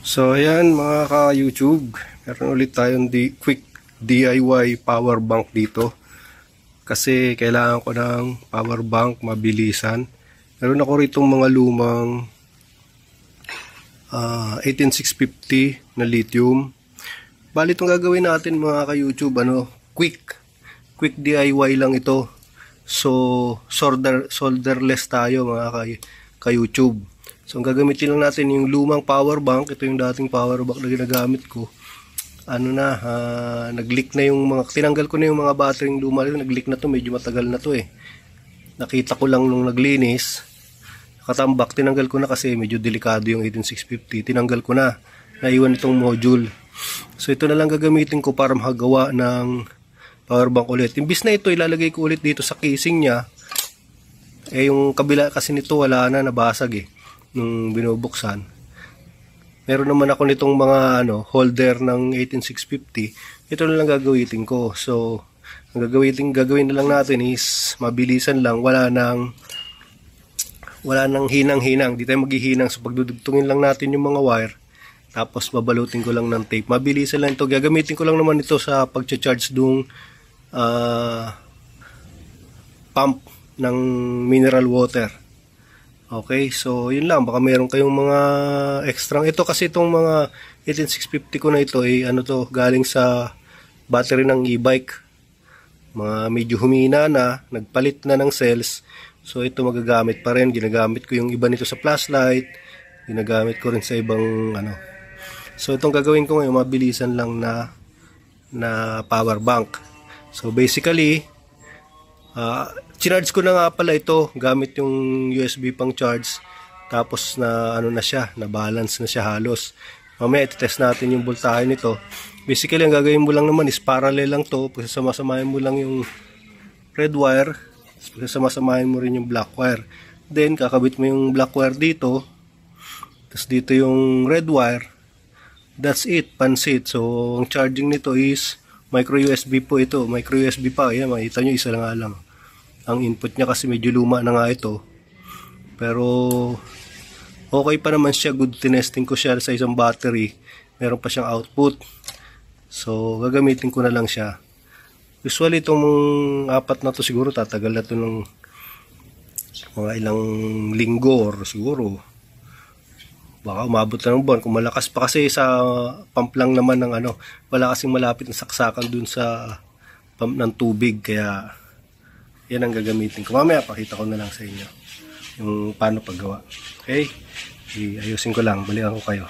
So ayan mga ka-YouTube, meron ulit tayong quick DIY power bank dito. Kasi kailangan ko ng power bank mabilisan. Meron ako rito mga lumang 18650 na lithium. Bali itong gagawin natin mga ka-YouTube, quick DIY lang ito. So solderless tayo mga ka-YouTube. So, ang gagamitin lang natin yung lumang power bank. Ito yung dating power bank na ginagamit ko. Nag-leak na yung mga, tinanggal ko na yung mga battery yung luma. Nag-leak na to, medyo matagal na to eh. Nakita ko lang nung naglinis. Nakatambak, tinanggal ko na kasi medyo delikado yung 18650. Tinanggal ko na. Naiwan itong module. So, ito na lang gagamitin ko para makagawa ng power bank ulit. Imbis na ito, ilalagay ko ulit dito sa casing niya. Eh, yung kabila kasi nito, wala na, nabasag eh. Nung binubuksan. Meron naman ako nitong mga holder ng 18650. Ito na lang gagawin ko. So, ang gagawin na lang natin is mabilisan lang, wala nang hinang-hinang. Di tayo maghihinang. So, pagdudugtungin lang natin yung mga wire. Tapos babalutin ko lang ng tape. Mabilisan lang ito. Gagamitin ko lang naman ito sa pag-charge dung pump ng mineral water. Okay, so yun lang, baka meron kayong mga extra. Ito kasi itong mga 18650 ko na ito ay galing sa battery ng e-bike. Mga medyo humina na, nagpalit na ng cells. So ito magagamit pa rin. Ginagamit ko yung iba nito sa flashlight. Ginagamit ko rin sa ibang So itong gagawin ko ngayon, mabilisan lang na power bank. So basically, charge ko na nga pala ito gamit yung USB pang charge, tapos na na siya, na balance na siya halos. Mamaya i-test natin yung voltahe nito. Basically ang gagawin mo lang naman is parallel lang to. Pagsasama-samahin mo lang yung red wire, pagsasama-samahin mo rin yung black wire, then kakabit mo yung black wire dito, tapos dito yung red wire. That's it, pansit. So ang charging nito is micro USB po ito, micro USB pa. Ayan, makita nyo, isa lang nga lang ang input niya kasi medyo luma na nga ito, pero okay pa naman siya. Good, tinesting ko siya sa isang battery, meron pa siyang output. So gagamitin ko na lang siya. Usually itong apat na to siguro tatagal na to ng mga ilang linggo, or siguro baka umabot na ng buwan kung malakas pa, kasi sa pump lang naman ng wala kasing malapit na saksakan dun sa pump ng tubig, kaya yan ang gagamitin ko. Mamaya pakita ko na lang sa inyo yung paano paggawa. Okay? Ayusin ko lang. Balikan ko kayo.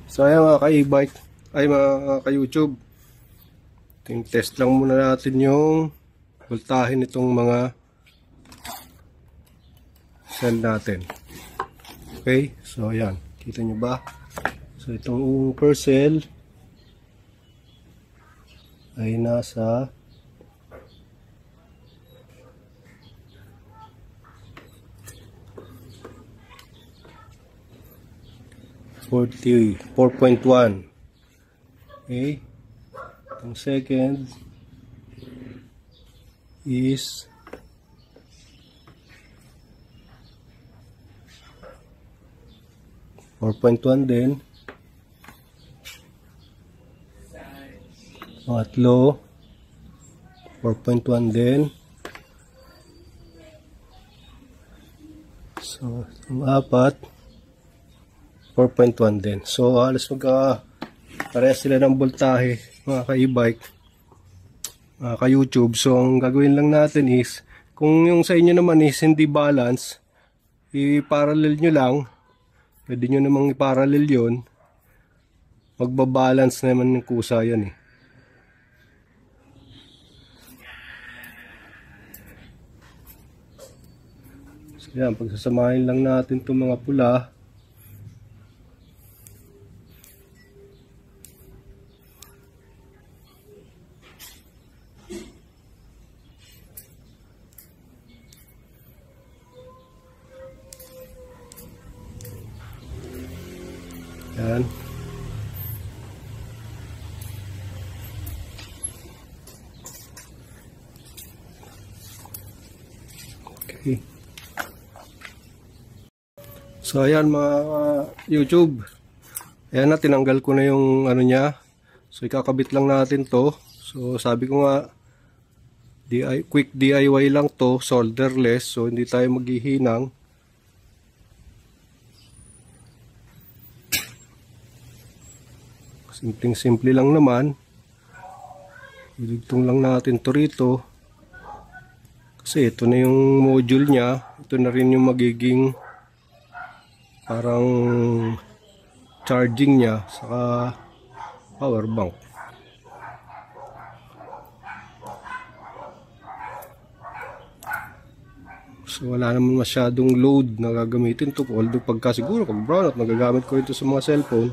So ayan mga ka-e-bike, ay mga ka-YouTube, test lang muna natin yung voltahe nitong mga cell natin. Okay? So ayan. Kita nyo ba? So itong per cell ay nasa 4.1. Okay, itong second is 4.1 din. Pangatlo 4.1 din. So ang apat 4.1 din. So halos parehas sila ng voltahe mga ka-e-bike, mga ka-YouTube. So ang gagawin lang natin is, kung yung sa inyo naman is hindi balance, i-parallel nyo lang. Pwede nyo namang i-parallel yun. Magbabalance naman yung kusa yan eh. So yan, pagsasamahin lang natin itong mga pula. Yan. Okay. So ayan mga YouTube. Ayan na, tinanggal ko na yung ano niya. So ikakabit lang natin to. So sabi ko nga, quick DIY lang to, solderless. So hindi tayo maghihinang. Simpleng-simple lang naman. Idugtong lang natin to rito. Kasi ito na yung module niya. Ito na rin yung magiging parang charging niya saka power bank. So wala naman masyadong load na gagamitin to. Although pagka siguro pag brownout nagagamit ko ito sa mga cellphone,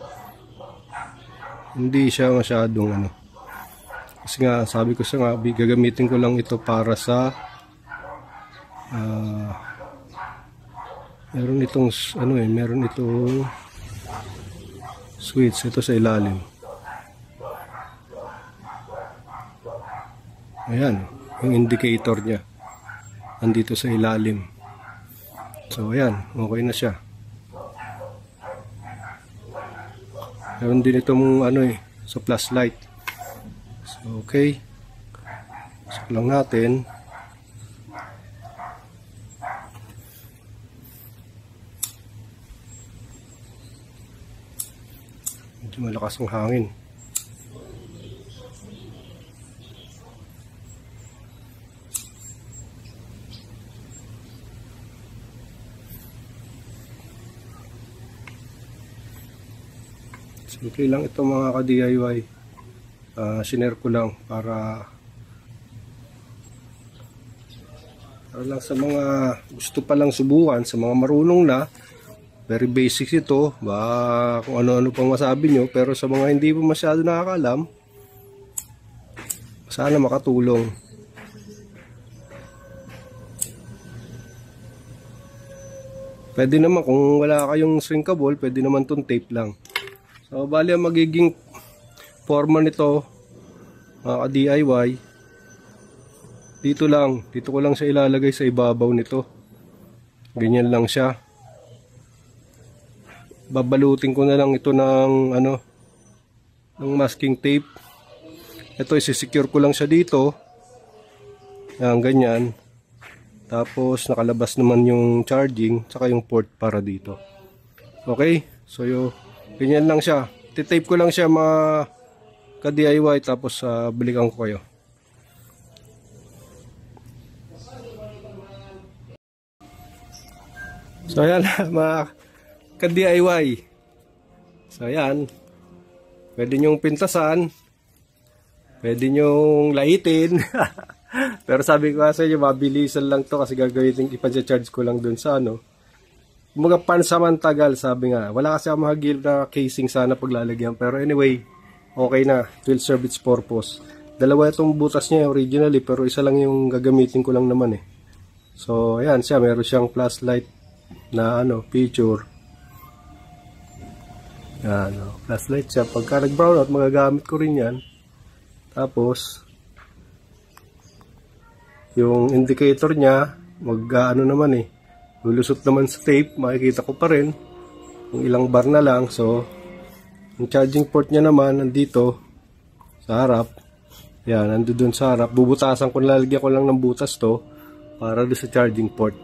hindi siya masyadong ano. Kasi nga sabi ko siya nga gagamitin ko lang ito para sa meron itong ano meron itong switch ito sa ilalim. Ayan, yung indicator niya andito sa ilalim. So ayan, okay na siya. Meron din itong ano sa flashlight. So okay. So lang natin. Medyo malakas ang hangin. Simple lang ito mga ka-DIY. Sinare ko lang para lang sa mga gusto pa lang subukan, sa mga marunong na. Very basics ito, ba kung ano-ano pang masabi nyo, pero sa mga hindi pa masyado nakakalam, sana makatulong. Pwede naman kung wala kayong shrinkable, pwede naman itong tape lang. So bali ang magiging forma nito mga ka-DIY, dito ko lang siya ilalagay sa ibabaw nito. Ganyan lang siya. Babalutin ko na lang ito ng ano, ng masking tape. Ito isi-secure ko lang siya dito. Yan, ganyan. Tapos nakalabas naman yung charging tsaka yung port para dito. Okay? So ganyan lang siya. Titape ko lang siya mga ka-DIY tapos balikan ko kayo. So ayan mga ka-DIY. So ayan. Pwede nyong pintasan. Pwede nyong laitin. Pero sabi ko sa inyo, mabilisan lang to kasi gagawin, ipa-charge ko lang dun sa ano. Mga pansamantagal, sabi nga. Wala kasi ako mahagil na casing sana paglalagyan. Pero anyway, okay na. It will serve its purpose. Dalawa itong butas niya originally, pero isa lang yung gagamitin ko lang naman eh. So, ayan siya. Meron siyang flashlight na ano, feature. Ayan, flashlight siya. Pagka nag-brown out, magagamit ko rin yan. Tapos, yung indicator niya, mag-ano naman eh. Lulusot naman sa tape, makikita ko pa rin kung ilang bar na lang. So yung charging port niya naman nandito sa harap. Yan, nandoon sa harap. Bubutasan ko, lalagyan ko lang ng butas to para doon sa charging port.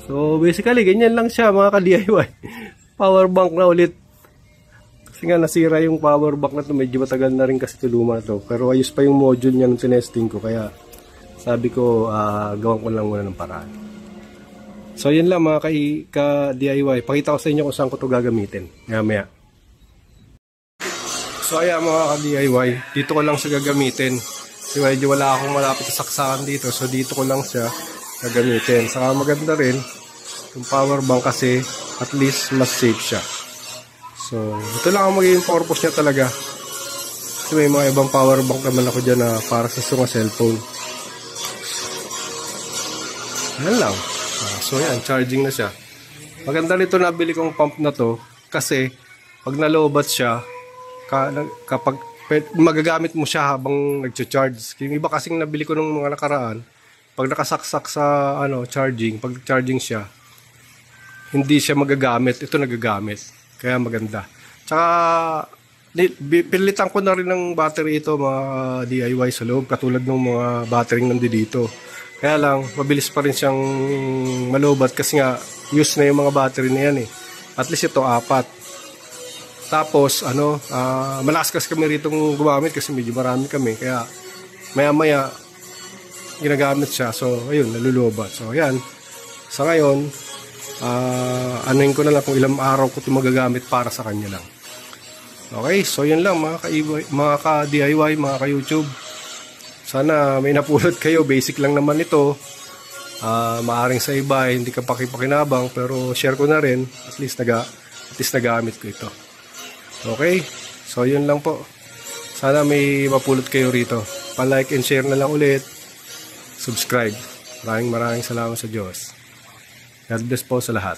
So basically ganyan lang siya mga ka-DIY. Power bank na ulit. Kasi nga nasira yung power bank na to, medyo matagal na rin kasi luma to. Pero ayos pa yung module niya nung tinesting ko, kaya sabi ko gawan ko lang muna ng paraan. So yun lang mga ka-DIY. Pakita ko sa inyo kung saan ko ito gagamitin. Maya. So ayan mga ka-DIY. Dito ko lang siya gagamitin. Kasi medyo wala akong malapit sa saksakan dito. So dito ko lang siya gagamitin. Saka maganda rin yung power bank kasi at least mas safe siya. So ito lang ang magiging purpose niya talaga. Kasi may mga ibang power bank naman ako dyan na para sa mga cellphone. Yan lang. So yan, charging na siya. Maganda nito nabili kong pump na to kasi pag nalobat siya, kapag magagamit mo siya habang nagcha-charge. Yung iba kasing nabili ko nung mga nakaraan, pag nakasaksak sa charging, pag charging siya, hindi siya magagamit. Ito nagagamit. Kaya maganda. Tsaka pilitan ko na rin ng battery ito, mga DIY sa loob, katulad ng mga battery nandito. Kaya lang, mabilis pa rin siyang malobat kasi nga, use na yung mga battery na yan eh. At least ito, 4. Tapos, malakas kasi kami rito gumamit kasi medyo marami kami. Kaya, maya-maya, ginagamit siya. So, ayun, nalulubat. So, ayan. Sa ngayon, anuhin ko na lang kung ilang araw ko ito magagamit para sa kanya lang. Okay, so yun lang mga ka-DIY, mga ka-YouTube. Sana may napulot kayo. Basic lang naman ito. Maaring sa iba hindi ka pakipakinabang, pero share ko na rin. At least nagamit ko ito. Okay, so yun lang po. Sana may mapulot kayo rito. Pa-like and share na lang ulit. Subscribe. Maraming salamat sa Diyos. God bless po sa lahat.